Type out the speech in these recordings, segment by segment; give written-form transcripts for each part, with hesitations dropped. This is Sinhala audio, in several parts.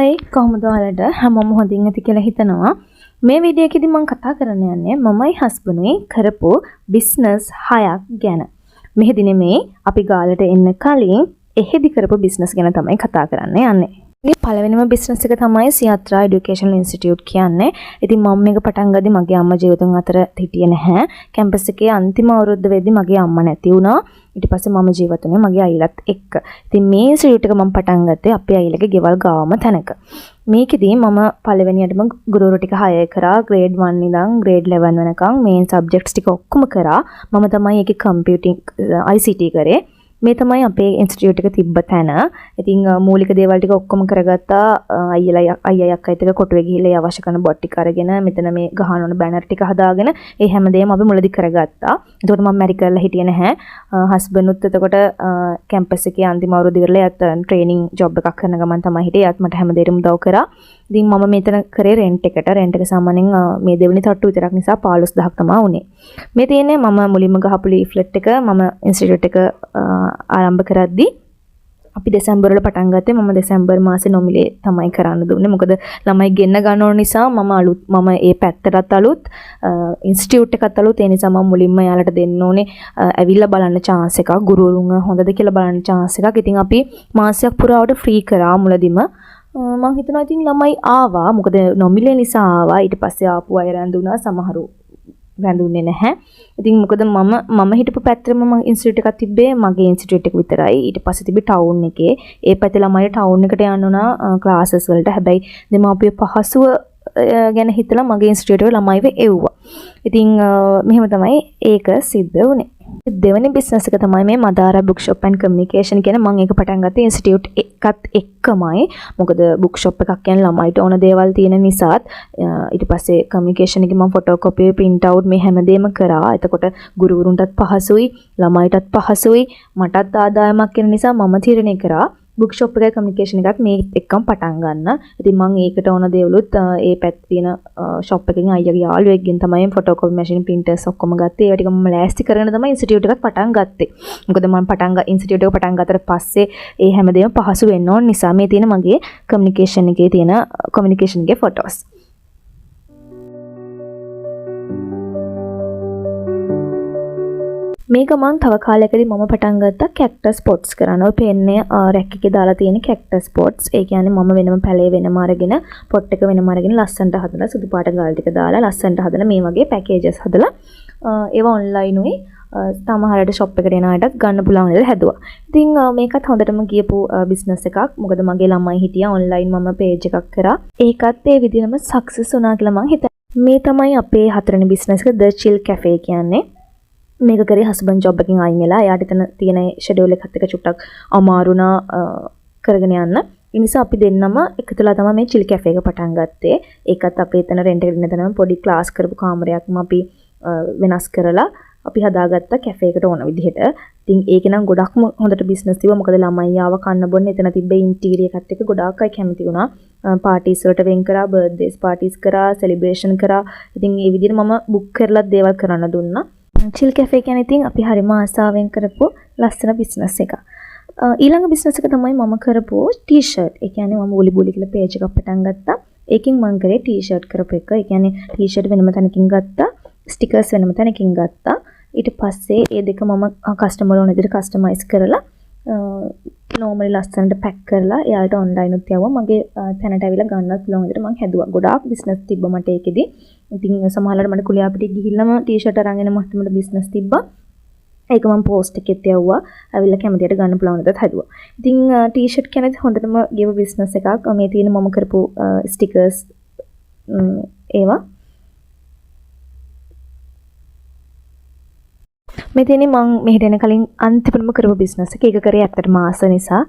හයි කොහොමද ඔයාලට හැමෝම හොඳින් ඇති කියලා හිතනවා. මේ වීඩියෝ එකේදී මම කතා කරන්න යන්නේ මමයි හස්බන්ඩුයි කරපු බිස්නස් 6ක් ගැන. මෙහෙදි නෙමේ අපි ගාලට එන්න කලින් එහෙදි කරපු බිස්නස් ගැන තමයි කතා කරන්න යන්නේ. මේ පළවෙනිම බිස්නස් එක තමයි සියාත්‍රා এডুকেෂනල් ඉන්ස්ටිටියුට් කියන්නේ. ඉතින් මම මේක පටන් ගද්දි මගේ අම්මා ජීවිතුන් අතර හිටියේ නැහැ. කැම්පස් එකේ අන්තිම අවුරුද්ද වෙද්දි මගේ අම්මා නැති වුණා. ඊට පස්සේ මම ජීවත් වුණේ මගේ අයිලත් එක්ක. ඉතින් මේ ඉන්ස්ටිටියුට් එක මම පටන් ගත්තේ අපේ අයිලගේ ගෙවල් ගාවම තැනක. මේකෙදී මම පළවෙනියටම ගුරුවරු ටික හයර් කරා grade 1 ඉඳන් grade 11 වෙනකන් මේන් සබ්ජෙක්ට්ස් ටික ඔක්කොම කරා. මම තමයි ඒකේ කම්පියුටිං ICT කරේ. මේ තමයි අපේ ඉන්ස්ටිටියුට් එක තිබ්බ තැන. ඉතින් මූලික දේවල් ටික ඔක්කොම කරගත්තා. අයියා අක්කයිත් එක්ක කොටුවේ ගිහිල්ලා ඒ අවශ්‍ය කරන බොට් ටික අරගෙන මෙතන මේ ගහන ඕන බැනර් ටික හදාගෙන ඒ හැමදේම අපි මුලදී කරගත්තා. එතකොට මම මැරි කරලා හිටියේ නැහැ. හස්බන්ඩ්ුත් එතකොට කැම්පස් එකේ අන්තිම අවුරුදු ඉවරලා යත් ට්‍රේනින් ජොබ් එකක් කරන ගමන් තමයි හිටියේ. යත් මට හැමදේටම උදව් කරා. ඉතින් මම මෙතන කරේ රෙන්ට් එකට. රෙන්ට් එක සාමාන්‍යයෙන් මේ දෙවෙනි තට්ටු විතරක් නිසා 15000ක් තමයි උනේ. මේ තියෙන්නේ මම මුලින්ම ගහපු ලීෆ්ලට් එක මම ඉන්ස්ටිටියුට් එක ආරම්භ කරද්දී අපි දෙසැම්බර් වල පටන් ගත්තේ. මම දෙසැම්බර් මාසේ නොමිලේ තමයි කරන්න දුන්නේ. මොකද ළමයි ගෙන්න ගන්න ඕන නිසා මම ඒ පැත්තටත් අලුත් ඉන්ස්ටිටියුට් එකත් අලුත්. ඒ නිසා මම මුලින්ම යාලට දෙන්න ඕනේ ඇවිල්ලා බලන්න chance එකක්. ගුරුවරුන් හොඳද කියලා බලන්න chance එකක්. ඉතින් අපි මාසයක් පුරාවට ෆ්‍රී කරා මුලදිම. මම හිතනවා ඉතින් ළමයි ආවා. මොකද නොමිලේ නිසා ආවා. ඊට පස්සේ ආපු අය රැඳුණා. සමහරු රැඳුන්නේ නැහැ. ඉතින් මොකද මම හිටපු පැත්තෙම මම ඉන්ස්ටිටියුට් එකක් තිබ්බේ මගේ ඉන්ස්ටිටියුට් එක විතරයි. ඊට පස්සේ තිබි ටවුන් එකේ. ඒ පැත්තේ ළමයි ටවුන් එකට යන්න උනා ක්ලාසස් වලට. හැබැයි දෙමාපිය පහසුව ගැන හිතලා මගේ ඉන්ස්ටිටියුට් එකේ ළමයිව එව්වා. ඉතින් මෙහෙම තමයි ඒක සිද්ධ වුනේ. දෙවෙනි බිස්නස් එක තමයි මේ Madara book shop and communication කියන මම ඒක පටන් ගත්තේ ඉන්ස්ටිටියුට් එකත් එක්කමයි. මොකද බුක් ෂොප් එකක් කියන්නේ ළමයිට ඕන දේවල් තියෙන නිසාත්. ඊට පස්සේ කමියුනිකේෂන් එකේ මම ෆොටෝකොපි print out මේ හැමදේම කරා. එතකොට ගුරුවරුන්ටත් පහසුයි, ළමයිටත් පහසුයි, මටත් ආදායමක් වෙන නිසා මම තීරණය කරා බුක් ෂොප් එකේ කමියුනිකේෂන් එකත් මේ එක්කම පටන් ගන්න. ඉතින් මම ඒකට ඕන දේවලුත් ඒ පැත්තේ තියෙන ෂොප් එකකින් අයියාගේ යාළුවෙක්ගෙන් තමයි ෆොටෝකොපි මැෂින් printers ඔක්කොම ගත්තේ. ඒවා ටික මම ලෑස්ති කරගෙන තමයි ඉන්ස්ටිටියුට් එකත් පටන් ගත්තේ. මොකද මම ඉන්ස්ටිටියුට් එක පටන් ගත්තට පස්සේ ඒ හැමදේම පහසු වෙන්න ඕන නිසා මේ තියෙන මගේ කමියුනිකේෂන් එකේ තියෙන කමියුනිකේෂන් එකේ ෆොටෝස්. මේක මම තව කාලයකදී මම පටන් ගත්තා කැක්ටස් පොට්ස් කරන්න. ඔය පෙන්නේ රැක් එකේ දාලා තියෙන කැක්ටස් පොට්ස්. ඒ කියන්නේ මම වෙනම පැලේ වෙනම අරගෙන පොට් එක වෙනම අරගෙන ලස්සනට හදලා සුදු පාට ගාල් ටික දාලා ලස්සනට හදලා මේ වගේ පැකේජස් හදලා ඒවා ඔන්ලයින් උයි සමහරට ෂොප් එකට එන අයටත් ගන්න පුළුවන් විදිහට හැදුවා. ඉතින් මේකත් හොඳටම ගියපු බිස්නස් එකක්. මොකද මගේ ළමයි හිටියා ඔන්ලයින් මම පේජ් එකක් කරා. ඒකත් ඒ විදිහම සක්සස් වුණා කියලා මම හිතනවා. මේ තමයි අපේ හතරවෙනි බිස්නස් එක The Chill Cafe කියන්නේ. මේක කරේ හස්බන්ඩ් ජොබ් එකකින් අයින් වෙලා. එයාට එතන තියෙන ෂෙඩියුල් එකත් එක්ක චුට්ටක් අමාරුණා කරගෙන යන්න. ඒ නිසා අපි දෙන්නම එකතුලා තමයි මේ චිල් කැෆේ එක පටන් ගත්තේ. ඒකත් අපි එතන රෙන්ට් එකට ඉන්න තැනම පොඩි ක්ලාස් කරපු කාමරයක්ම අපි වෙනස් කරලා අපි හදාගත්ත කැෆේ එකට ඕන විදිහට. ඉතින් ඒකේ නම් ගොඩක්ම හොඳට බිස්නස් තිබ්බා. මොකද ළමයි ආව කන්න බොන්න එතන තිබ්බ ඉන්ටීරියර් එකත් එක්ක ගොඩාක් අය කැමති වුණා. පාටිස් වලට වෙන් කරා, බර්ත්ඩේස් පාටිස් කරා, සෙලිබ්‍රේෂන් කරා. ඉතින් මේ විදිහට මම බුක් කරලා දේවල් කරන්න දුන්නා. චිල් කැෆේ කියන්නේ ඉතින් අපි හරිම ආසාවෙන් කරපු ලස්සන බිස්නස් එකක්. ඊළඟ බිස්නස් එක තමයි මම කරපු ටී-ෂර්ට්. ඒ කියන්නේ මම උලිබුලි කියලා පේජ් එකක් පටන් ගත්තා. ඒකෙන් මම කරේ ටී-ෂර්ට් කරපු එක. ඒ කියන්නේ ටී-ෂර්ට් වෙනම තැනකින් ගත්තා, ස්ටිකර්ස් වෙනම තැනකින් ගත්තා. ඊට පස්සේ ඒ දෙක මම කස්ටමර් ඕන විදිහට කස්ටමයිස් කරලා නෝමලි ලස්සනට පැක් කරලා එයාලට ඔන්ලයින් උත් යවුවා. මගේ තැනට ඇවිල්ලා ගන්නත් පුළුවන් විදිහට මම හැදුවා. ගොඩාක් බිස්නස් තිබ්බා මට ඒකෙදි. ඉතින් සමහරවිට මට කුලියාපිටිය ගිහිල්ලාම ටී-ෂර්ට් අරන් එන මට්ටමට බිස්නස් තිබ්බා. ඒක මම පෝස්ට් එකෙත් යවුවා. ඇවිල්ලා කැමතියට ගන්න පුළුවන් විදිහට හැදුවා. ඉතින් ටී-ෂර්ට් කියන්නේ හොඳටම ගියපු බිස්නස් එකක්. මේ තියෙන මම කරපු ස්ටිකර්ස් ඒවා මේ තියෙන්නේ මම මෙහෙට එන කලින් අන්තිමටම කරපු බිස්නස් එක. ඒක කරේ ඇත්තටම ආස නිසා.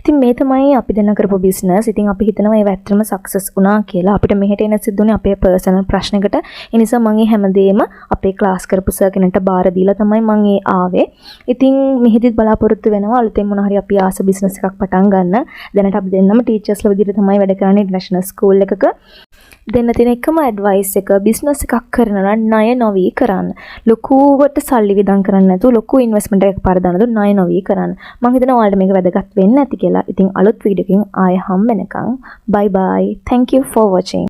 ඉතින් මේ තමයි අපි දෙන්න කරපු බිස්නස්. ඉතින් අපි හිතනවා ඒව ඇත්තටම සක්සස් වුණා කියලා. අපිට මෙහෙට එන සිද්ධුනේ අපේ පර්සනල් ප්‍රශ්නකට. ඒ නිසා මම මේ හැමදේම අපේ ක්ලාස් කරපු සර් කෙනෙක්ට බාර දීලා තමයි මම ආවේ. ඉතින් මෙහෙදිත් බලාපොරොත්තු වෙනවා අලුතෙන් මොන හරි අපි ආස බිස්නස් එකක් පටන් ගන්න. දැනට අපි දෙන්නම ටීචර්ස්ලා විදිහට තමයි වැඩ කරන්නේ ඉන්ටර්නැෂනල් ස්කූල් එකක. දෙන්න තියෙන එකම ඇඩ්වයිස් එක බිස්නස් එකක් කරනවා නම් ණය නොවි කරන්න. ලොකුවට සල්ලි විදන් කරන්න කරන්නේ නැතුව ලොකු ඉන්වෙස්ට්මන්ට් එකක් පාර දාන දු ණය නොවි කරන්න. මම හිතනවා ඔයාලට මේක වැදගත් වෙන්න ඇති කියලා. ඉතින් අලුත් වීඩියෝ එකකින් ආයෙ හම්බ වෙනකන් bye bye. Thank you for watching.